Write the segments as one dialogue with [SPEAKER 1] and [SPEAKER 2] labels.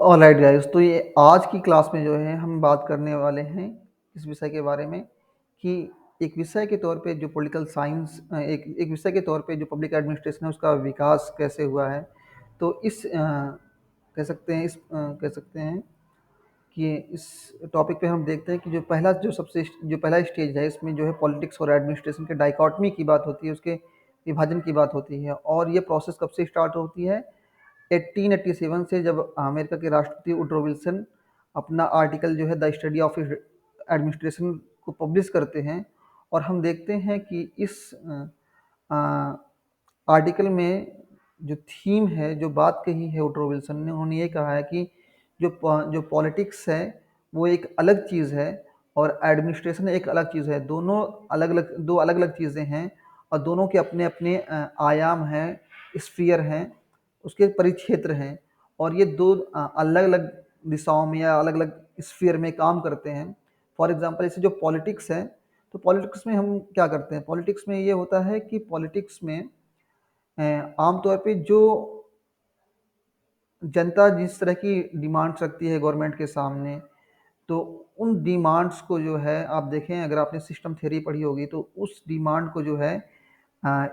[SPEAKER 1] Alright guys, तो ये आज की क्लास में जो है हम बात करने वाले हैं इस विषय के बारे में कि एक विषय के तौर पे जो पॉलिटिकल साइंस एक एक विषय के तौर पे जो पब्लिक एडमिनिस्ट्रेशन है उसका विकास कैसे हुआ है। तो कह सकते हैं कि इस टॉपिक पे हम देखते हैं कि जो पहला स्टेज है इसमें जो है पॉलिटिक्स और एडमिनिस्ट्रेशन के डाइकॉटमी की बात होती है, उसके विभाजन की बात होती है। और ये प्रोसेस कब से स्टार्ट होती है? 1887 से, जब अमेरिका के राष्ट्रपति वुडरो विल्सन अपना आर्टिकल जो है द स्टडी ऑफ एडमिनिस्ट्रेशन को पब्लिश करते हैं। और हम देखते हैं कि इस आर्टिकल में जो थीम है, जो बात कही है वुडरो विल्सन ने, उन्होंने ये कहा है कि जो पॉलिटिक्स है वो एक अलग चीज़ है और एडमिनिस्ट्रेशन एक अलग चीज़ है। दो अलग अलग चीज़ें हैं और दोनों के अपने अपने आयाम हैं, स्फीयर हैं, उसके परिक्षेत्र हैं। और ये दो अलग अलग दिशाओं में या अलग अलग स्फीयर में काम करते हैं। फॉर एग्जांपल, जैसे जो पॉलिटिक्स है, तो पॉलिटिक्स में हम क्या करते हैं? पॉलिटिक्स में ये होता है कि पॉलिटिक्स में आमतौर पे जो जनता जिस तरह की डिमांड्स रखती है गवर्नमेंट के सामने, तो उन डिमांड्स को जो है, आप देखें अगर आपने सिस्टम थ्योरी पढ़ी होगी, तो उस डिमांड को जो है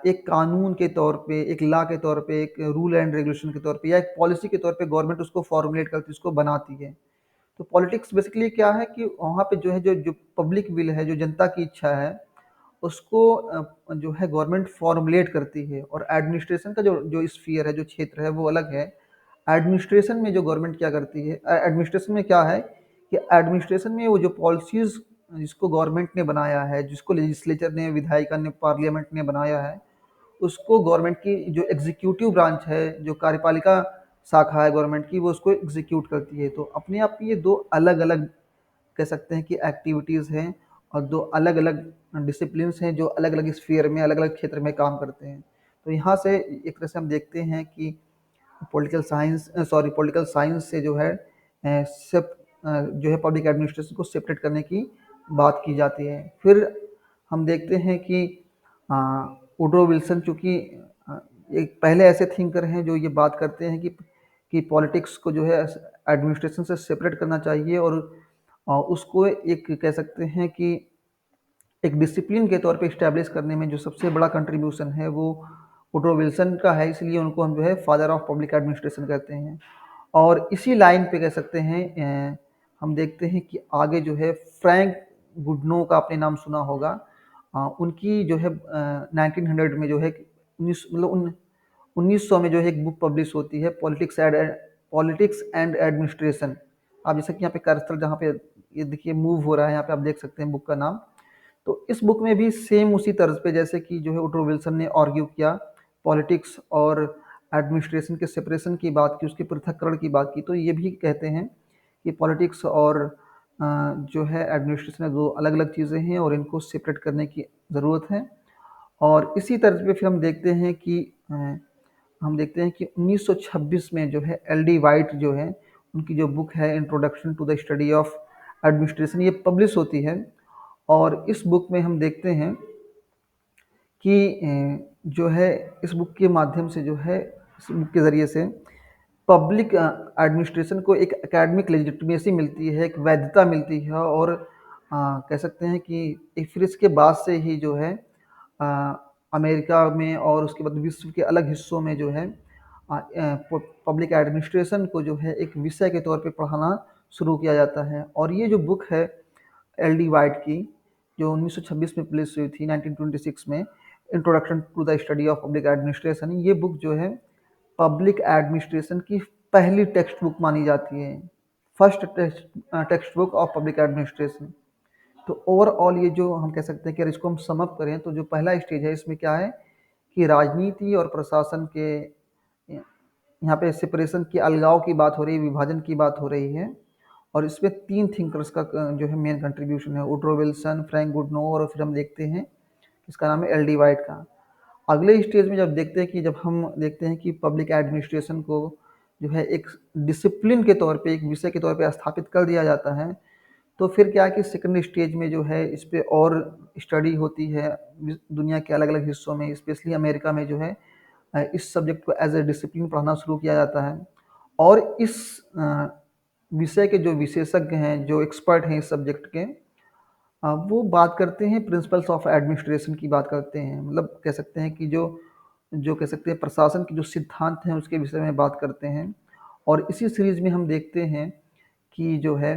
[SPEAKER 1] एक कानून के तौर पे, एक लॉ के तौर पे, एक रूल एंड रेगुलेशन के तौर पे या एक पॉलिसी के तौर पे गवर्नमेंट उसको फॉर्मुलेट करती है, उसको बनाती है। तो पॉलिटिक्स बेसिकली क्या है कि वहाँ पे जो है जो जो पब्लिक विल है, जो जनता की इच्छा है, उसको जो है गवर्नमेंट फॉर्मुलेट करती है। और एडमिनिस्ट्रेशन का जो जो स्फीयर है, जो क्षेत्र है, वो अलग है। एडमिनिस्ट्रेशन में जो गवर्नमेंट क्या करती है, एडमिनिस्ट्रेशन में क्या है कि एडमिनिस्ट्रेशन में वो जो पॉलिसीज जिसको गवर्नमेंट ने बनाया है, जिसको लेजिस्लेचर ने, विधायिका ने, पार्लियामेंट ने बनाया है, उसको गवर्नमेंट की जो एग्जीक्यूटिव ब्रांच है, जो कार्यपालिका शाखा है गवर्नमेंट की, वो उसको एग्जीक्यूट करती है। तो अपने आप ये दो अलग अलग, कह सकते हैं कि एक्टिविटीज़ हैं और दो अलग अलग डिसिप्लिन्स हैं जो अलग अलग स्फीयर में, अलग अलग क्षेत्र में काम करते हैं। तो यहाँ से एक तरह से हम देखते हैं कि पॉलिटिकल साइंस से जो है जो है पब्लिक एडमिनिस्ट्रेशन को सेपरेट करने की बात की जाती है। फिर हम देखते हैं कि वुडरो विल्सन चूँकि एक पहले ऐसे थिंकर हैं जो ये बात करते हैं कि पॉलिटिक्स को जो है एडमिनिस्ट्रेशन से सेपरेट करना चाहिए और उसको एक, कह सकते हैं कि एक डिसिप्लिन के तौर पे इस्टेब्लिश करने में जो सबसे बड़ा कंट्रीब्यूशन है वो वुडरो विल्सन का है। इसलिए उनको हम जो है फादर ऑफ पब्लिक एडमिनिस्ट्रेशन कहते हैं। और इसी लाइन पे, कह सकते हैं, हम देखते हैं कि आगे जो है फ्रैंक गुडनो का आपने नाम सुना होगा। उनकी जो है 1900 में जो है 1900 में जो है एक बुक पब्लिश होती है, पॉलिटिक्स एंड एडमिनिस्ट्रेशन। आप जैसे कि यहाँ पे कर्सर जहाँ पे ये देखिए मूव हो रहा है, यहाँ पे आप देख सकते हैं बुक का नाम। तो इस बुक में भी सेम उसी तर्ज पे, जैसे कि जो है वुडरो विल्सन ने आर्ग्यू किया, पॉलिटिक्स और एडमिनिस्ट्रेशन के सेपरेशन की बात की, उसके पृथक्करण की बात की। तो ये भी कहते हैं कि पॉलिटिक्स और जो है एडमिनिस्ट्रेशन दो अलग अलग चीज़ें हैं और इनको सेपरेट करने की ज़रूरत है। और इसी तर्ज पे फिर हम देखते हैं कि 1926 में जो है एल डी वाइट जो है, उनकी जो बुक है introduction to the study of administration, ये पब्लिश होती है। और इस बुक में हम देखते हैं कि जो है इस बुक के माध्यम से जो है, इस बुक के ज़रिए से पब्लिक एडमिनिस्ट्रेशन को एक एकेडमिक लेजिटिमेसी मिलती है, एक वैधता मिलती है। और कह सकते हैं कि एक फिर इसके बाद से ही जो है अ, अमेरिका में और उसके बाद विश्व के अलग हिस्सों में जो है पब्लिक एडमिनिस्ट्रेशन को जो है एक विषय के तौर पे पढ़ाना शुरू किया जाता है। और ये जो बुक है एल डी वाइट की, जो 1926 में पब्लिश हुई थी, 1926 में, introduction to the study of public administration, ये बुक जो है पब्लिक एडमिनिस्ट्रेशन की पहली टेक्स्ट बुक मानी जाती है, first text book of public administration. तो ओवरऑल ये जो हम कह सकते हैं कि अगर इसको हम सम अप करें, तो जो पहला स्टेज है इसमें क्या है कि राजनीति और प्रशासन के यहाँ पे सेपरेशन की, अलगाव की बात हो रही है, विभाजन की बात हो रही है। और इसमें तीन थिंकर्स का जो है मेन कंट्रीब्यूशन है, वुडरो विल्सन, फ्रैंक गुडनो, और फिर हम देखते हैं इसका नाम है एल डी वाइट का। अगले स्टेज में जब हम देखते हैं कि पब्लिक एडमिनिस्ट्रेशन को जो है एक डिसिप्लिन के तौर पे, एक विषय के तौर पे स्थापित कर दिया जाता है, तो फिर क्या है कि सेकंड स्टेज में जो है इस पे और स्टडी होती है दुनिया के अलग अलग हिस्सों में, स्पेशली अमेरिका में जो है इस सब्जेक्ट को एज ए डिसिप्लिन पढ़ाना शुरू किया जाता है। और इस विषय के जो विशेषज्ञ हैं, जो एक्सपर्ट हैं इस सब्जेक्ट के, वो बात करते हैं प्रिंसिपल्स ऑफ एडमिनिस्ट्रेशन की बात करते हैं। मतलब कह सकते हैं कि जो जो कह सकते हैं प्रशासन के जो सिद्धांत हैं उसके विषय में बात करते हैं। और इसी सीरीज में हम देखते हैं कि जो है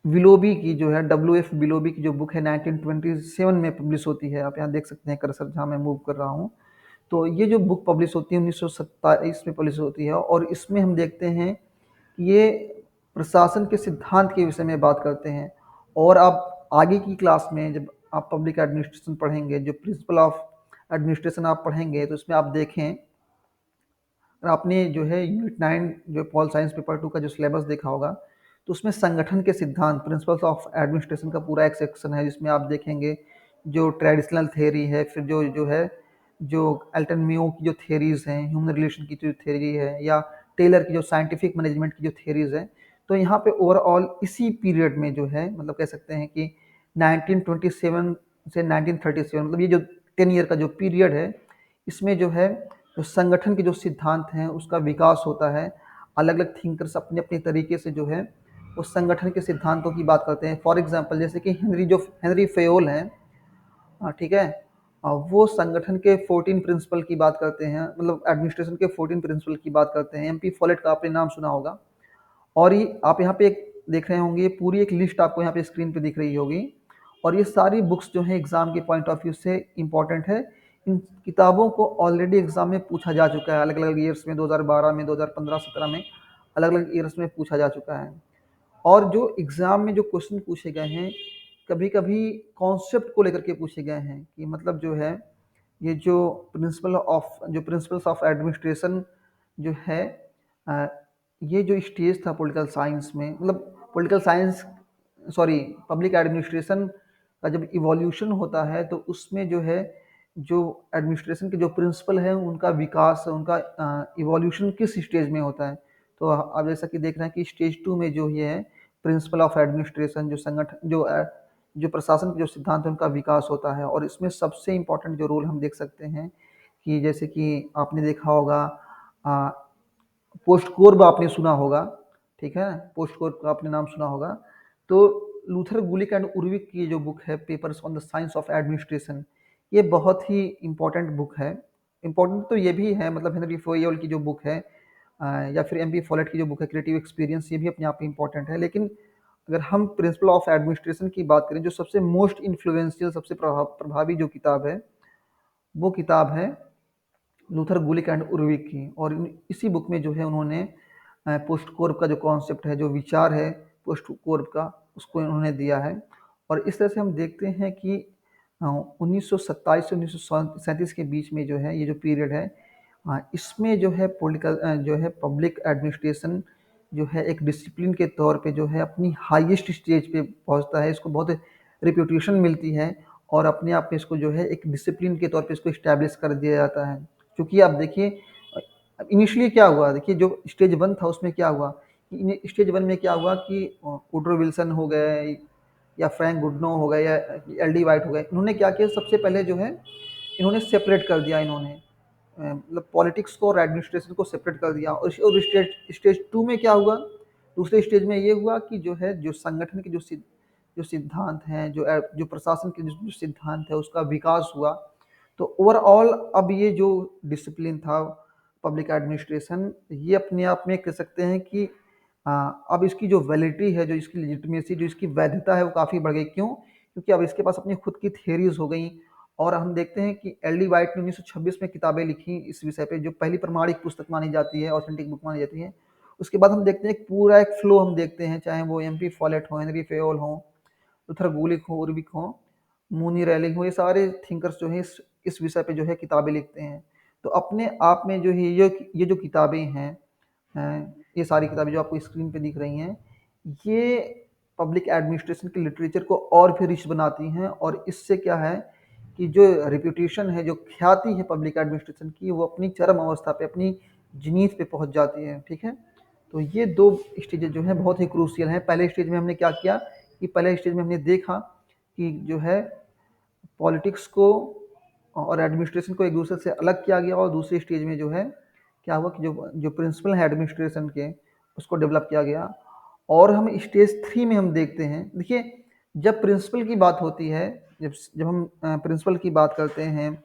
[SPEAKER 1] विलोबी की जो है WF विलोबी की जो बुक है 1927 में पब्लिश होती है। आप यहाँ देख सकते हैं कर्सर जहाँ मैं मूव कर रहा हूँ। तो ये जो बुक पब्लिश होती है 1927 में पब्लिश होती है, और इसमें हम देखते हैं कि ये प्रशासन के सिद्धांत के विषय में बात करते हैं। और आप आगे की क्लास में जब आप पब्लिक एडमिनिस्ट्रेशन पढ़ेंगे, जो प्रिंसिपल ऑफ एडमिनिस्ट्रेशन आप पढ़ेंगे, तो इसमें आप देखें, और आपने जो है यूनिट 9 जो पॉल साइंस पेपर 2 का जो सिलेबस देखा होगा, तो उसमें संगठन के सिद्धांत प्रिंसिपल्स ऑफ एडमिनिस्ट्रेशन का पूरा एक सेक्शन है, जिसमें आप देखेंगे जो ट्रेडिशनल थ्योरी है, फिर जो जो है जो एल्टन मेयो की जो थ्योरीज हैं, ह्यूमन रिलेशन की जो थ्योरी है, या टेलर की जो साइंटिफिक मैनेजमेंट की जो थ्योरीज है। तो यहाँ पे ओवरऑल इसी पीरियड में जो है, मतलब कह सकते हैं कि 1927 से 1937, मतलब ये जो 10 ईयर का जो पीरियड है, इसमें जो है जो संगठन के जो सिद्धांत हैं उसका विकास होता है। अलग अलग थिंकर्स अपने अपने तरीके से जो है उस संगठन के सिद्धांतों की बात करते हैं। फॉर एग्जांपल जैसे कि हेनरी फेयोल हैं, ठीक है, वो संगठन के 14 प्रिंसिपल की बात करते हैं, मतलब एडमिनिस्ट्रेशन के 14 प्रिंसिपल की बात करते हैं। MP फॉलेट का आपने नाम सुना होगा। और ये आप यहाँ पे एक देख रहे होंगे, पूरी एक लिस्ट आपको यहाँ पे स्क्रीन पे दिख रही होगी। और ये सारी बुक्स जो है एग्जाम के पॉइंट ऑफ व्यू से इम्पॉर्टेंट है। इन किताबों को ऑलरेडी एग्जाम में पूछा जा चुका है, अलग अलग ईयर्स में, 2012 में, 2015-17 में, अलग अलग ईयर्स में पूछा जा चुका है। और जो एग्जाम में जो क्वेश्चन पूछे गए हैं, कभी कभी कॉन्सेप्ट को लेकर के पूछे गए हैं, कि मतलब जो है ये जो प्रिंसिपल्स ऑफ एडमिनिस्ट्रेशन जो है, अ, ये जो स्टेज था पॉलिटिकल साइंस में, मतलब political science, sorry, public administration का जब इवोल्यूशन होता है, तो उसमें जो है जो एडमिनिस्ट्रेशन के जो प्रिंसिपल हैं उनका विकास, उनका इवोल्यूशन किस स्टेज में होता है। तो आप जैसा कि देख रहे हैं कि स्टेज 2 में जो ये है प्रिंसिपल ऑफ एडमिनिस्ट्रेशन, जो संगठन जो प्रशासन के जो सिद्धांत है उनका विकास होता है। और इसमें सबसे इम्पोर्टेंट जो रोल हम देख सकते हैं, कि जैसे कि आपने देखा होगा, पोस्ट कोर्ब आपने सुना होगा, ठीक है, पोस्ट कोर्ब का आपने नाम सुना होगा। तो लूथर गुलिक एंड उर्विक की जो बुक है papers on the science of administration, ये बहुत ही इम्पोर्टेंट बुक है। इम्पोर्टेंट तो ये भी है, मतलब हेनरी फोयेल की जो बुक है, या फिर MP फॉलेट की जो बुक है क्रिएटिव एक्सपीरियंस, ये भी अपने आप में इम्पोर्टेंट है। लेकिन अगर हम प्रिंसिपल ऑफ एडमिनिस्ट्रेशन की बात करें, जो सबसे मोस्ट इन्फ्लुएंशियल, सबसे प्रभावी जो किताब है, वो किताब है लूथर गुलिक एंड उर्विक की। और इसी बुक में जो है उन्होंने पोस्ट कोर्ब का जो कॉन्सेप्ट है, जो विचार है पोस्ट कोर्ब का, उसको उन्होंने दिया है। और इस तरह से हम देखते हैं कि 1927 से 1937 के बीच में जो है ये जो पीरियड है, इसमें जो है जो है पब्लिक एडमिनिस्ट्रेशन जो है एक डिसिप्लिन के तौर पे जो है अपनी हाईएस्ट स्टेज पे पहुंचता है। इसको बहुत रिप्यूटेशन मिलती है, और अपने आप में इसको जो है एक डिसिप्लिन के तौर पे इसको इस्टेब्लिश कर दिया जाता है। क्योंकि आप देखिए इनिशियली क्या हुआ, देखिए जो स्टेज 1 था उसमें क्या हुआ, स्टेज 1 में क्या हुआ कि वुडरो विल्सन हो गए, या फ्रैंक गुडनो हो गए, या LD वाइट हो गए, इन्होंने क्या किया, सबसे पहले जो है इन्होंने सेपरेट कर दिया, इन्होंने मतलब पॉलिटिक्स को और एडमिनिस्ट्रेशन को सेपरेट कर दिया। और स्टेज स्टेज 2 में क्या हुआ, दूसरे स्टेज में ये हुआ कि जो है जो संगठन के जो सिद्धांत हैं, जो प्रशासन के जो सिद्धांत है उसका विकास हुआ। तो ओवरऑल अब ये जो डिसिप्लिन था पब्लिक एडमिनिस्ट्रेशन, ये अपने आप में कह सकते हैं कि अब इसकी जो वैलिडिटी है, जो इसकी लेजिटिमेसी, जो इसकी वैधता है, वो काफ़ी बढ़ गई। क्यों? क्योंकि अब इसके पास अपनी खुद की थियरीज हो गई। और हम देखते हैं कि LD वाइट ने 1926 में किताबें लिखी इस विषय पे, जो पहली प्रमाणिक पुस्तक मानी जाती है, ऑथेंटिक बुक मानी जाती है। उसके बाद हम देखते हैं एक पूरा एक फ्लो हम देखते हैं, चाहे वो MP फॉलेट हो, हेनरी फेयोल हो, लूथर गुलिक हो, उर्विक हो, मूनी रेलिंग हो, ये सारे थिंकर्स जो है इस विषय पे जो है किताबें लिखते हैं। तो अपने आप में जो है ये जो किताबें हैं, ये सारी किताबें जो आपको स्क्रीन पे दिख रही हैं, ये पब्लिक एडमिनिस्ट्रेशन के लिटरेचर को और भी रिच बनाती हैं। और इससे क्या है कि जो रेप्यूटेशन है, जो ख्याति है पब्लिक एडमिनिस्ट्रेशन की, वो अपनी चरम अवस्था पे, अपनी जीनीत पे पहुंच जाती है, ठीक है। तो ये दो स्टेजेस जो हैं बहुत ही क्रूशियल हैं। पहले स्टेज में हमने क्या किया, कि पहले स्टेज में हमने देखा कि जो है पॉलिटिक्स को और एडमिनिस्ट्रेशन को एक दूसरे से अलग किया गया, और दूसरे स्टेज में जो है क्या हुआ कि जो जो प्रिंसिपल है एडमिनिस्ट्रेशन के, उसको डेवलप किया गया। और हम स्टेज 3 में हम देखते हैं, देखिए जब प्रिंसिपल की बात होती है, जब जब हम प्रिंसिपल की बात करते हैं,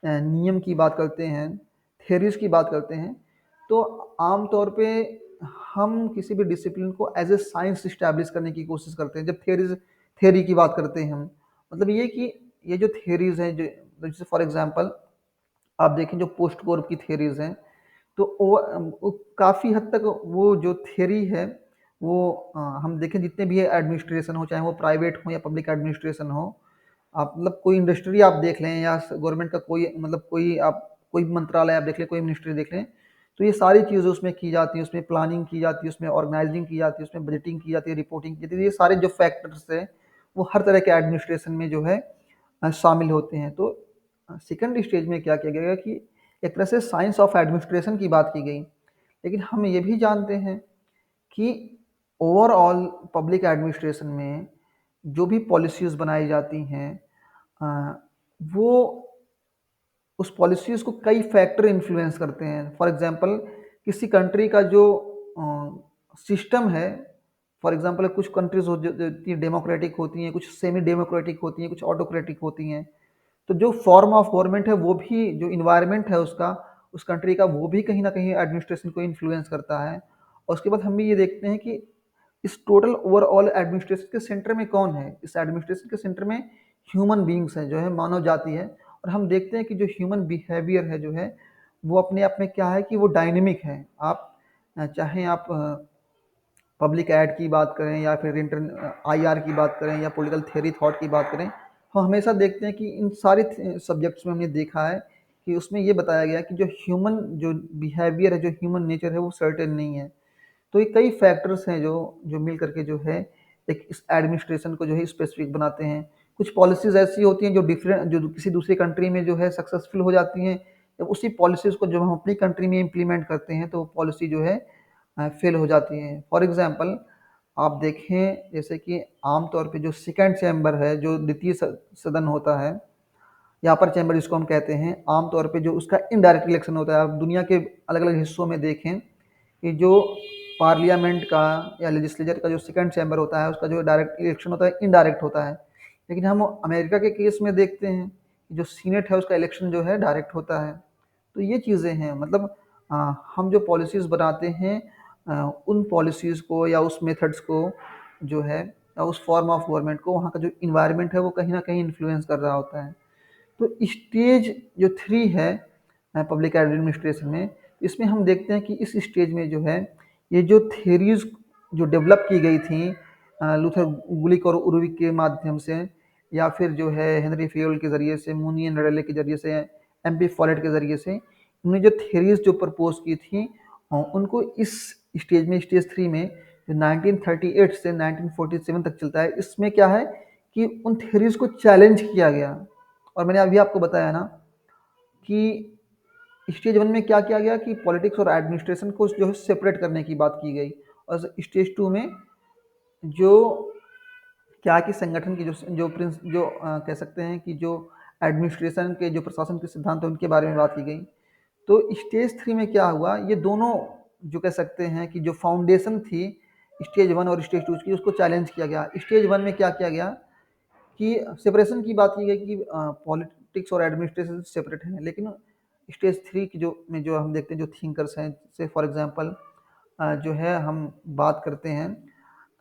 [SPEAKER 1] नियम की बात करते हैं, थ्योरीज की बात करते हैं, तो आम तौर पे हम किसी भी डिसिप्लिन को एज ए साइंस इस्टेब्लिश करने की कोशिश करते हैं। जब थ्योरी की बात करते हैं हम, मतलब ये कि ये जो थ्योरीज हैं, जो जैसे फॉर एग्जांपल आप देखें जो पोस्ट कोर की थ्योरीज हैं, तो वो काफ़ी हद तक वो जो थ्योरी है वो हम देखें जितने भी एडमिनिस्ट्रेशन हो, चाहे वो प्राइवेट हो या पब्लिक एडमिनिस्ट्रेशन हो, आप मतलब कोई इंडस्ट्री आप देख लें या गवर्नमेंट का कोई मतलब कोई मंत्रालय आप देख लें, कोई मिनिस्ट्री देख लें, तो ये सारी चीज़ें उसमें की जाती हैं, उसमें प्लानिंग की जाती है, उसमें ऑर्गेनाइजिंग की जाती है, उसमें बजटिंग की जाती है, रिपोर्टिंग की जाती है। ये सारे जो फैक्टर्स हैं वो हर तरह के एडमिनिस्ट्रेशन में जो है शामिल होते हैं। तो सेकंड स्टेज में क्या किया गया कि एक तरह से साइंस ऑफ एडमिनिस्ट्रेशन की बात की गई, लेकिन हम ये भी जानते हैं कि ओवरऑल पब्लिक एडमिनिस्ट्रेशन में जो भी पॉलिसीज़ बनाई जाती हैं, अ, वो उस पॉलिसीज़ को कई फैक्टर इन्फ्लुएंस करते हैं। फॉर एग्जांपल किसी कंट्री का जो सिस्टम है, फॉर एग्जांपल कुछ कंट्रीज़ हो जो इतनी डेमोक्रेटिक होती हैं, कुछ सेमी डेमोक्रेटिक होती हैं, कुछ ऑटोक्रेटिक होती हैं। तो जो फॉर्म ऑफ गवर्नमेंट है वो भी, जो इन्वायरमेंट है उसका, उस कंट्री का, वो भी कहीं न कहीं एडमिनिस्ट्रेशन को इन्फ्लुएंस करता है। और उसके बाद हम भी ये देखते हैं कि इस टोटल ओवरऑल एडमिनिस्ट्रेशन के सेंटर में कौन है? इस एडमिनिस्ट्रेशन के सेंटर में ह्यूमन बीइंग्स हैं, जो है मानव जाति है। और हम देखते हैं कि जो ह्यूमन बिहेवियर है जो है, वो अपने आप में क्या है कि वो डायनेमिक है। आप चाहे आप पब्लिक एड की बात करें या फिर आईआर की बात करें या पॉलिटिकल थ्योरी थॉट की बात करें, हम हमेशा देखते हैं कि इन सारे सब्जेक्ट्स में हमने देखा है कि उसमें ये बताया गया है कि जो ह्यूमन जो बिहेवियर है, जो ह्यूमन नेचर है, वो सर्टेन नहीं है। तो ये कई फैक्टर्स हैं जो जो मिल करके जो है एक इस एडमिनिस्ट्रेशन को जो है स्पेसिफिक बनाते हैं। कुछ पॉलिसीज़ ऐसी होती हैं जो डिफरेंट, जो किसी दूसरी कंट्री में जो है सक्सेसफुल हो जाती हैं, जब उसी पॉलिसीज़ को जब हम अपनी कंट्री में इम्प्लीमेंट करते हैं तो वो पॉलिसी जो है फेल हो जाती हैं। फॉर एग्ज़ाम्पल आप देखें जैसे कि आम तौर पे जो सेकंड चैम्बर है, जो द्वितीय सदन होता है या अपर चैम्बर जिसको हम कहते हैं, आम तौर पे जो उसका इनडायरेक्ट इलेक्शन होता है। आप दुनिया के अलग-अलग हिस्सों में देखें कि जो पार्लियामेंट का या लेजिस्लेचर का जो सेकंड चैम्बर होता है, उसका जो डायरेक्ट इलेक्शन होता है, इनडायरेक्ट होता है। लेकिन हम अमेरिका के केस में देखते हैं कि जो सीनेट है उसका इलेक्शन जो है डायरेक्ट होता है। तो ये चीज़ें हैं, मतलब हम जो पॉलिसीज़ बनाते हैं, उन पॉलिसीज़ को या उस मेथड्स को जो है, या उस फॉर्म ऑफ गवर्नमेंट को, वहाँ का जो इन्वायरमेंट है वो कहीं न कहीं इन्फ्लुएंस कर रहा होता है। तो स्टेज जो 3 है पब्लिक एडमिनिस्ट्रेशन में, इसमें हम देखते हैं कि इस स्टेज में जो है, ये जो थ्योरीज़ जो डेवलप की गई थी लूथर गुलिक और उर्विक के माध्यम से, या फिर जो है हेनरी फेयोल के ज़रिए से, मूनी एंड रैले के ज़रिए से, एम.पी. फॉलेट के ज़रिए से, उन्होंने जो थ्योरीज़ जो प्रपोज़ की थी, उनको इस स्टेज में, स्टेज 3 में, जो 1938 से 1947 तक चलता है, इसमें क्या है कि उन थ्योरीज़ को चैलेंज किया गया। और मैंने अभी आपको बताया ना कि स्टेज 1 में क्या किया गया कि पॉलिटिक्स और एडमिनिस्ट्रेशन को जो है सेपरेट करने की बात की गई। और स्टेज 2 में जो क्या है कि संगठन की जो कह सकते हैं कि जो एडमिनिस्ट्रेशन के जो प्रशासन के सिद्धांत हैं उनके बारे में बात की गई। तो स्टेज 3 में क्या हुआ, ये दोनों जो कह सकते हैं कि जो फाउंडेशन थी स्टेज 1 और स्टेज 2 की, उसको चैलेंज किया गया। स्टेज 1 में क्या किया गया कि सेपरेशन की बात की गई कि पॉलिटिक्स और एडमिनिस्ट्रेशन सेपरेट हैं, लेकिन स्टेज 3 की जो हम देखते हैं जो थिंकर्स हैं, जैसे फॉर एग्जांपल जो है हम बात करते हैं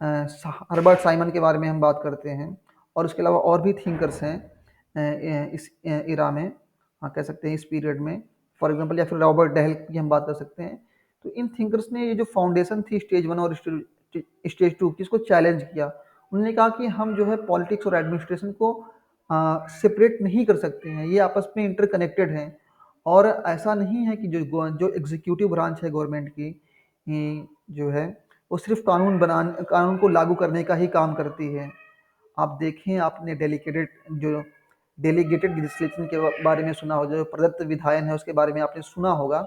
[SPEAKER 1] हर्बर्ट साइमन के बारे में हम बात करते हैं, और उसके अलावा और भी थिंकर्स हैं इस इरा में, कह सकते हैं इस पीरियड में, फॉर एग्जांपल, या फिर रॉबर्ट डेहल की हम बात कर सकते हैं। तो इन थिंकर्स ने ये जो फाउंडेशन थी स्टेज 1 और स्टेज 2 की, इसको चैलेंज किया। उन्होंने कहा कि हम जो है पॉलिटिक्स और एडमिनिस्ट्रेशन को सेपरेट नहीं कर सकते हैं, ये आपस में इंटरकनेक्टेड हैं। और ऐसा नहीं है कि जो एग्जीक्यूटिव ब्रांच है गवर्नमेंट की, जो है वो सिर्फ कानून को लागू करने का ही काम करती है। आप देखें, आपने डेलीगेटेड लेजिस्लेशन के बारे में सुना होगा, जो प्रदत्त विधायन है उसके बारे में आपने सुना होगा।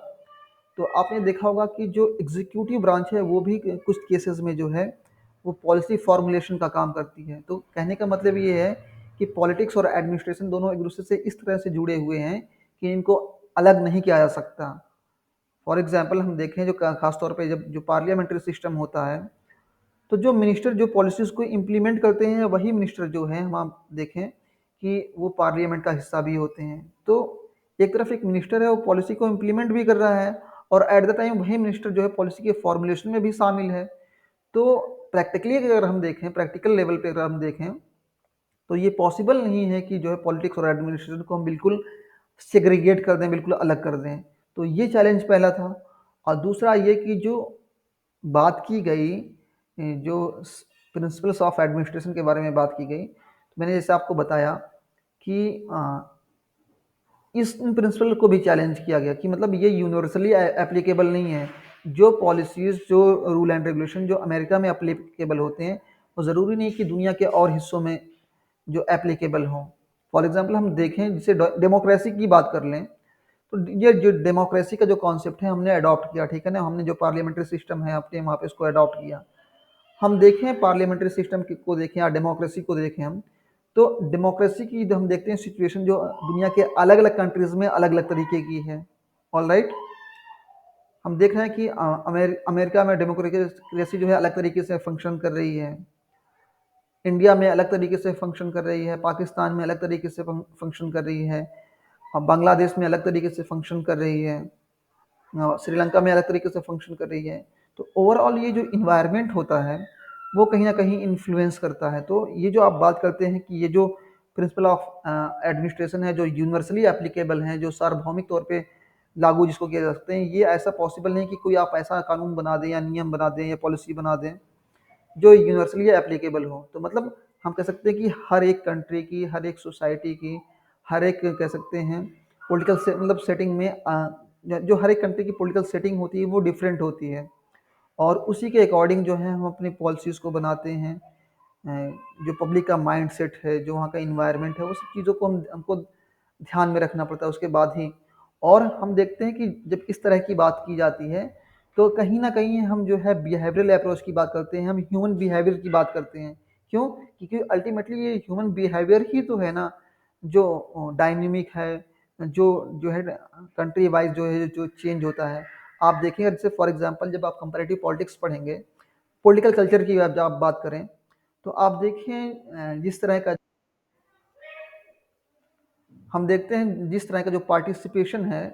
[SPEAKER 1] तो आपने देखा होगा कि जो एग्जीक्यूटिव ब्रांच है वो भी कुछ केसेस में जो है वो पॉलिसी फॉर्मुलेशन का काम करती है। तो कहने का मतलब ये है कि पॉलिटिक्स और एडमिनिस्ट्रेशन दोनों एक दूसरे से इस तरह से जुड़े हुए हैं कि इनको अलग नहीं किया जा सकता। फॉर एग्जांपल हम देखें, जो खास तौर पे जब जो पार्लियामेंट्री सिस्टम होता है, तो जो मिनिस्टर जो पॉलिसीज़ को इम्प्लीमेंट करते हैं वही मिनिस्टर जो हैं हम आप देखें कि वो पार्लियामेंट का हिस्सा भी होते हैं। तो एक तरफ एक मिनिस्टर है वो पॉलिसी को इम्प्लीमेंट भी कर रहा है और एट द टाइम वही मिनिस्टर जो है पॉलिसी के फॉर्मुलेशन में भी शामिल है। तो प्रैक्टिकली अगर हम देखें, प्रैक्टिकल लेवल पे अगर हम देखें, तो ये पॉसिबल नहीं है कि जो है पॉलिटिक्स और एडमिनिस्ट्रेशन को हम बिल्कुल सेग्रीगेट कर दें, बिल्कुल अलग कर दें। तो ये चैलेंज पहला था। और दूसरा ये कि जो बात की गई, जो प्रिंसिपल्स ऑफ एडमिनिस्ट्रेशन के बारे में बात की गई, तो मैंने जैसे आपको बताया कि इस इन प्रिंसिपल को भी चैलेंज किया गया कि मतलब ये यूनिवर्सली एप्लीकेबल नहीं है। जो पॉलिसीज़, जो रूल एंड रेगुलेशन जो अमेरिका में एप्लीकेबल होते हैं, वो ज़रूरी नहीं कि दुनिया के और हिस्सों में जो एप्लीकेबल हों। फॉर एग्जांपल हम देखें, जैसे डेमोक्रेसी की बात कर लें, तो ये जो डेमोक्रेसी का जो कॉन्सेप्ट है हमने अडॉप्ट किया, ठीक है ना। हमने जो पार्लियामेंट्री सिस्टम है अपने वहाँ पे उसको अडॉप्ट किया। हम देखें पार्लियामेंट्री सिस्टम को देखें या डेमोक्रेसी को देखें हम, तो डेमोक्रेसी की हम देखते हैं सिचुएशन जो दुनिया के अलग अलग कंट्रीज में अलग अलग तरीके की है। ऑल राइट, हम देख रहे हैं कि अमेरिका में डेमोक्रेसी जो है अलग तरीके से फंक्शन कर रही है, इंडिया में अलग तरीके से फंक्शन कर रही है, पाकिस्तान में अलग तरीके से फंक्शन कर रही है, बांग्लादेश में अलग तरीके से फंक्शन कर रही है, श्रीलंका में अलग तरीके से फंक्शन कर रही है। तो ओवरऑल ये जो इन्वायरमेंट होता है वो कहीं ना कहीं इन्फ्लुएंस करता है। तो ये जो आप बात करते हैं कि ये जो प्रिंसिपल ऑफ एडमिनिस्ट्रेशन है, जो यूनिवर्सली एप्लीकेबल हैं, जो सार्वभौमिक तौर पे लागू जिसको किया जा सकते हैं, ये ऐसा पॉसिबल नहीं कि कोई आप ऐसा कानून बना दें या नियम बना दें या पॉलिसी बना दें जो यूनिवर्सली एप्लीकेबल हो। तो मतलब हम कह सकते हैं कि हर एक कंट्री की, हर एक सोसाइटी की, हर एक कह सकते हैं पॉलिटिकल से मतलब सेटिंग में जो हर एक कंट्री की पॉलिटिकल सेटिंग होती है वो डिफरेंट होती है और उसी के अकॉर्डिंग जो है हम अपनी पॉलिसीज़ को बनाते हैं। जो पब्लिक का माइंड सेट है, जो वहाँ का इन्वायरमेंट है, वो सब चीज़ों को हमको ध्यान में रखना पड़ता है उसके बाद ही। और हम देखते हैं कि जब इस तरह की बात की जाती है तो कहीं ना कहीं हम जो है बिहेवियरल अप्रोच की बात करते हैं, हम ह्यूमन बिहेवियर की बात करते हैं। क्यों? क्योंकि अल्टीमेटली ये ह्यूमन बिहेवियर ही तो है ना जो डायनेमिक है, जो जो है कंट्री वाइज जो है जो चेंज होता है। आप देखेंगे जैसे फॉर एग्जांपल जब आप कंपैरेटिव पॉलिटिक्स पढ़ेंगे, पॉलिटिकल कल्चर की जब आप बात करें, तो आप देखें जिस तरह का हम देखते हैं, जिस तरह का जो पार्टिसिपेशन है,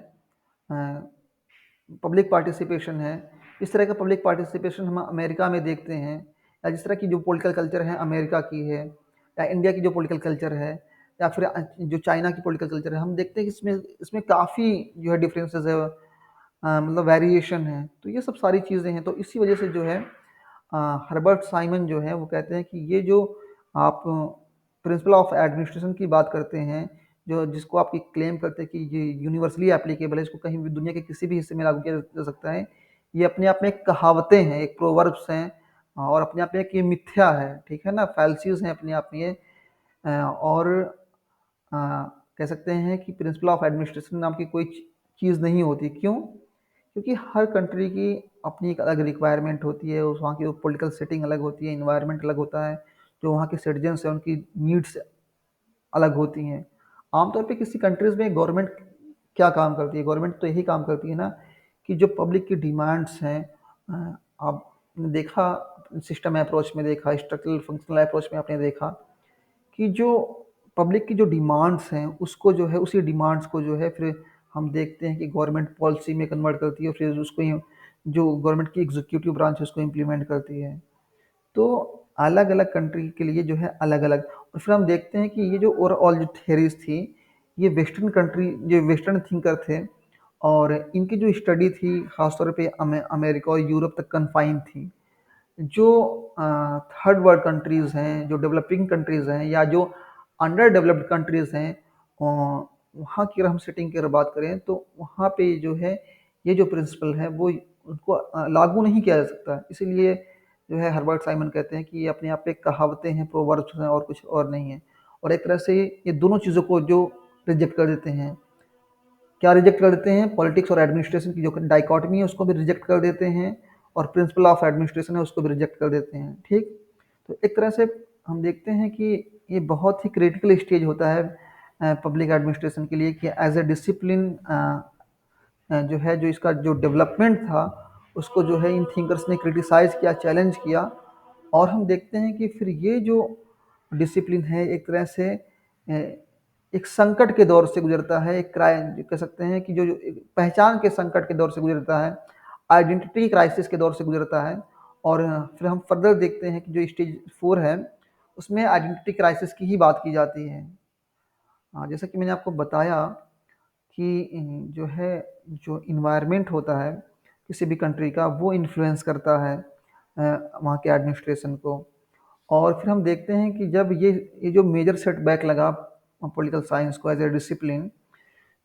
[SPEAKER 1] पब्लिक पार्टिसिपेशन है, इस तरह का पब्लिक पार्टिसिपेशन हम अमेरिका में देखते हैं, या जिस तरह की जो पॉलिटिकल कल्चर है अमेरिका की है, या इंडिया की जो पॉलिटिकल कल्चर है, या फिर जो चाइना की पॉलिटिकल कल्चर है, हम देखते हैं कि इसमें इसमें काफ़ी जो है डिफरेंसेस है, मतलब वेरिएशन है। तो ये सब सारी चीज़ें हैं। तो इसी वजह से जो है हर्बर्ट साइमन जो है वो कहते हैं कि ये जो आप प्रिंसिपल ऑफ एडमिनिस्ट्रेशन की बात करते हैं, जो जिसको आप क्लेम करते हैं कि ये यूनिवर्सली एप्लीकेबल है, इसको कहीं भी दुनिया के किसी भी हिस्से में लागू किया जा सकता है, ये अपने आप में एक कहावतें हैं, एक प्रोवर्ब्स हैं और अपने आप में एक ये मिथ्या है, ठीक है ना, फैल्सीज हैं अपने आप में ये। और अ, कह सकते हैं कि प्रिंसिपल ऑफ एडमिनिस्ट्रेशन नाम की कोई चीज़ नहीं होती। क्यों? क्योंकि हर कंट्री की अपनी एक अलग रिक्वायरमेंट होती है, उस वहाँ की पॉलिटिकल सेटिंग अलग होती है, इन्वायरमेंट अलग होता है, जो वहाँ के सिटीजन्स हैं उनकी नीड्स अलग होती हैं। आमतौर पे किसी कंट्रीज़ में गवर्नमेंट क्या काम करती है? गवर्नमेंट तो यही काम करती है ना कि जो पब्लिक की डिमांड्स हैं, आपने देखा सिस्टम अप्रोच में देखा, स्ट्रक्चरल फंक्शनल अप्रोच में आपने देखा कि जो पब्लिक की जो डिमांड्स हैं उसको जो है उसी डिमांड्स को जो है फिर हम देखते हैं कि गवर्नमेंट पॉलिसी में कन्वर्ट करती है, फिर उसको जो गवर्नमेंट की एग्जीक्यूटिव ब्रांच है उसको इम्प्लीमेंट करती है। तो अलग अलग कंट्री के लिए जो है अलग अलग। और फिर हम देखते हैं कि ये जो ओवरऑल जो थेरीज थी, ये वेस्टर्न कंट्री जो वेस्टर्न थिंकर थे और इनकी जो स्टडी थी खासतौर पे अमेरिका और यूरोप तक कन्फाइन थी। जो थर्ड वर्ल्ड कंट्रीज़ हैं, जो डेवलपिंग कंट्रीज़ हैं या जो अंडर डेवलप्ड कंट्रीज़ हैं, वहाँ की अगर हम सेटिंग की अगर बात करें तो वहाँ पे जो है ये जो प्रिंसिपल है वो उनको लागू नहीं किया जा सकता। इसीलिए जो है हर्बर्ट साइमन कहते हैं कि ये अपने आप में कहावतें हैं, प्रोवर्ब्स हैं और कुछ और नहीं है। और एक तरह से ये दोनों चीज़ों को जो रिजेक्ट कर देते हैं। क्या रिजेक्ट कर देते हैं? पॉलिटिक्स और एडमिनिस्ट्रेशन की जो डाइकॉटमी है उसको भी रिजेक्ट कर देते हैं और प्रिंसिपल ऑफ एडमिनिस्ट्रेशन है उसको भी रिजेक्ट कर देते हैं। ठीक? तो एक तरह से हम देखते हैं कि ये बहुत ही क्रिटिकल स्टेज होता है पब्लिक एडमिनिस्ट्रेशन के लिए कि एज ए डिसिप्लिन जो है जो इसका जो डेवलपमेंट था उसको जो है इन थिंकर्स ने क्रिटिसाइज़ किया, चैलेंज किया और हम देखते हैं कि फिर ये जो डिसिप्लिन है एक तरह से एक संकट के दौर से गुजरता है, एक कह सकते हैं कि जो एक पहचान के संकट के दौर से गुजरता है, आइडेंटिटी क्राइसिस के दौर से गुजरता है। और फिर हम फर्दर देखते हैं कि जो स्टेज 4 है, उसमें आइडेंटिटी क्राइसिस की ही बात की जाती है। जैसा कि मैंने आपको बताया कि जो है, जो इन्वायरमेंट होता है किसी भी कंट्री का, वो इन्फ्लुएंस करता है वहाँ के एडमिनिस्ट्रेशन को। और फिर हम देखते हैं कि जब ये जो मेजर सेटबैक लगा पॉलिटिकल साइंस को एज ए डिसिप्लिन,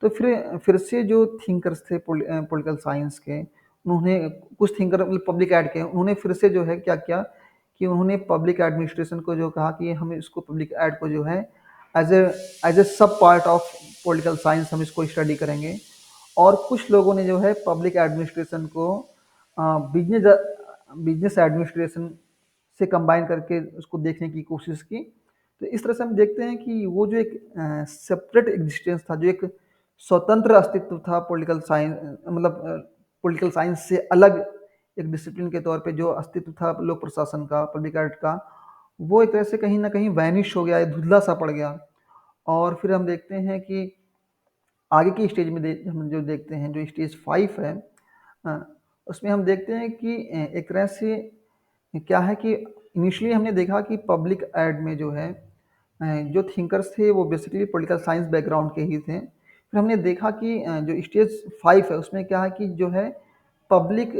[SPEAKER 1] तो फिर से जो थिंकर्स थे पॉलिटिकल साइंस के, उन्होंने कुछ थिंकर मतलब पब्लिक एड के, उन्होंने फिर से जो है क्या किया कि उन्होंने पब्लिक एडमिनिस्ट्रेशन को जो कहा कि हम इसको पब्लिक एड को जो है एज ए सब पार्ट ऑफ पॉलिटिकल साइंस हम इसको स्टडी करेंगे। और कुछ लोगों ने जो है पब्लिक एडमिनिस्ट्रेशन को बिजनेस बिजनेस एडमिनिस्ट्रेशन से कंबाइन करके उसको देखने की कोशिश की। तो इस तरह से हम देखते हैं कि वो जो एक सेपरेट एग्जिस्टेंस था, जो एक स्वतंत्र अस्तित्व था पॉलिटिकल साइंस, मतलब पॉलिटिकल साइंस से अलग एक डिसिप्लिन के तौर पे जो अस्तित्व था लोक प्रशासन का, पब्लिक एड का, वो एक तरह से कहीं ना कहीं वैनिश हो गया, धुंधला सा पड़ गया। और फिर हम देखते हैं कि आगे की स्टेज में हम जो देखते हैं, जो स्टेज 5 है, अ, उसमें हम देखते हैं कि एक तरह से क्या है कि इनिशियली हमने देखा कि पब्लिक एड में जो है जो थिंकर्स थे वो बेसिकली पॉलिटिकल साइंस बैकग्राउंड के ही थे। फिर हमने देखा कि जो स्टेज 5 है उसमें क्या है कि जो है पब्लिक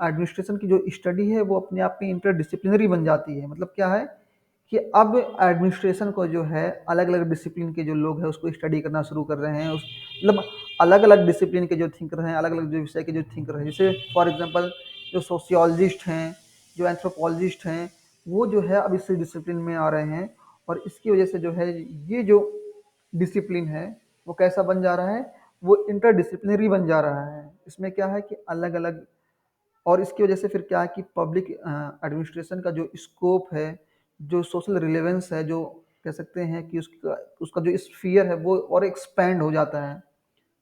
[SPEAKER 1] एडमिनिस्ट्रेशन की जो स्टडी है वो अपने आप में इंटरडिसिप्लिनरी बन जाती है। मतलब क्या है कि अब एडमिनिस्ट्रेशन को जो है अलग-अलग डिसिप्लिन के जो लोग हैं उसको स्टडी करना शुरू कर रहे हैं। उस मतलब अलग-अलग डिसिप्लिन के जो थिंकर हैं, अलग-अलग जो विषय के जो थिंकर हैं, जैसे फॉर एग्ज़ाम्पल जो सोशियोलॉजिस्ट हैं, जो एंथ्रोपोलॉजिस्ट हैं, वो जो है अब इस डिसिप्लिन में आ रहे हैं। और इसकी वजह से जो है ये जो डिसिप्लिन है वो कैसा बन जा रहा है, वो इंटरडिसिप्लिनरी बन जा रहा है। इसमें क्या है कि अलग-अलग, और इसकी वजह से फिर क्या है कि पब्लिक एडमिनिस्ट्रेशन का जो स्कोप है, जो सोशल रिलेवेंस है, जो कह सकते हैं कि उसका उसका जो स्फीयर है वो और एक्सपैंड हो जाता है।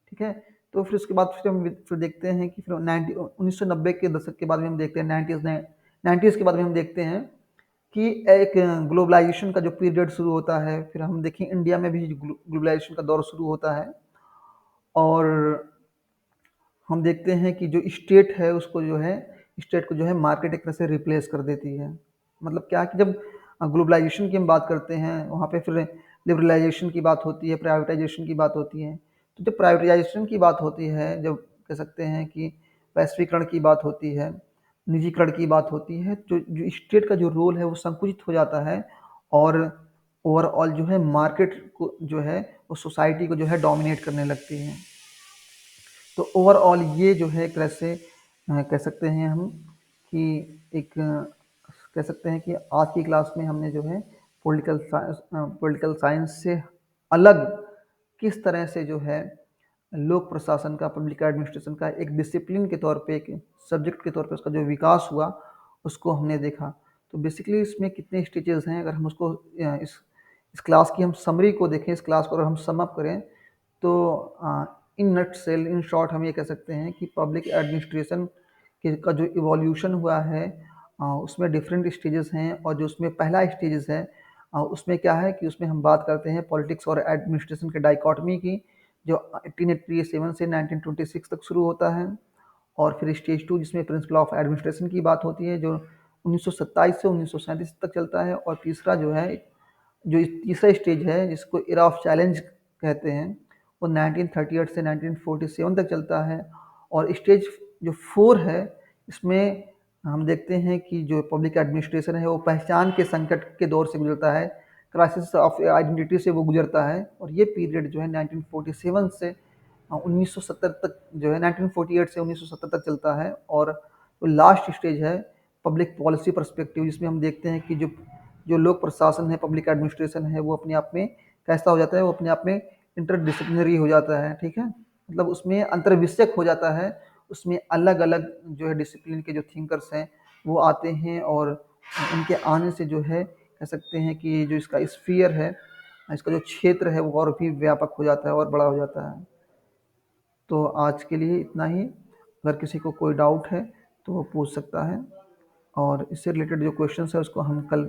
[SPEAKER 1] ठीक है? तो फिर उसके बाद फिर देखते हैं कि फिर 1990 के दशक के बाद में हम देखते हैं, 90s के बाद में हम देखते हैं कि एक ग्लोबलाइजेशन का जो पीरियड शुरू होता है। फिर हम देखें इंडिया में भी ग्लोबलाइजेशन का दौर शुरू होता है। और हम देखते हैं कि जो स्टेट है उसको जो है, स्टेट को जो है मार्केट एक तरह से रिप्लेस कर देती है। मतलब क्या है कि जब ग्लोबलाइजेशन की हम बात करते हैं, वहाँ पे फिर लिबरलाइजेशन की बात होती है, प्राइवेटाइजेशन की बात होती है। तो जब प्राइवेटाइजेशन की बात होती है, जब कह सकते हैं कि वैश्वीकरण की बात होती है, निजीकरण की बात होती है, तो जो स्टेट का जो रोल है वो संकुचित हो जाता है। और ओवरऑल जो है मार्केट को जो है वो सोसाइटी को जो है डोमिनेट करने लगती है। तो ओवरऑल ये जो है एक तरह से कह सकते हैं हम कि एक कह सकते हैं कि आज की क्लास में हमने जो है पॉलिटिकल साइंस से अलग किस तरह से जो है लोक प्रशासन का, पब्लिक एडमिनिस्ट्रेशन का एक डिसिप्लिन के तौर पे, एक सब्जेक्ट के तौर पे उसका जो विकास हुआ उसको हमने देखा। तो बेसिकली इसमें कितने स्टेजेस हैं, अगर हम उसको इस क्लास की हम समरी को देखें, इस क्लास को अगर हम सम अप करें, तो इन नट सेल, इन शॉर्ट हम ये कह सकते हैं कि पब्लिक एडमिनिस्ट्रेशन के का जो इवोल्यूशन हुआ है उसमें डिफरेंट स्टेजेस हैं। और जो उसमें पहला स्टेजेस है उसमें क्या है कि उसमें हम बात करते हैं पॉलिटिक्स और एडमिनिस्ट्रेशन के डाइकॉटमी की, जो 1887 से 1926 तक शुरू होता है। और फिर स्टेज 2 जिसमें प्रिंसिपल ऑफ एडमिनिस्ट्रेशन की बात होती है, जो 1927 से 1937 तक चलता है। और तीसरा जो है, जो तीसरा स्टेज है जिसको एरा ऑफ चैलेंज कहते हैं, वो 1938 से 1947 तक चलता है। और स्टेज जो 4 है, इसमें हम देखते हैं कि जो पब्लिक एडमिनिस्ट्रेशन है वो पहचान के संकट के दौर से गुजरता है, क्राइसिस ऑफ आइडेंटिटी से वो गुजरता है। और ये पीरियड जो है 1947 से 1970 तक जो है, 1948 से 1970 तक चलता है। और जो लास्ट स्टेज है पब्लिक पॉलिसी पर्सपेक्टिव, जिसमें हम देखते हैं कि जो जो लोक प्रशासन है, पब्लिक एडमिनिस्ट्रेशन है, वो अपने आप में कैसा हो जाता है, वो अपने आप में इंटरडिसिप्लिनरी हो जाता है। ठीक है? मतलब उसमें अंतर्विषयक हो जाता है, उसमें अलग अलग जो है डिसिप्लिन के जो थिंकर्स हैं वो आते हैं। और उनके आने से जो है कह सकते हैं कि जो इसका स्फीयर है, इसका जो क्षेत्र है वो और भी व्यापक हो जाता है और बड़ा हो जाता है। तो आज के लिए इतना ही। अगर किसी को कोई डाउट है तो वो पूछ सकता है। और इससे रिलेटेड जो क्वेश्चन है उसको हम कल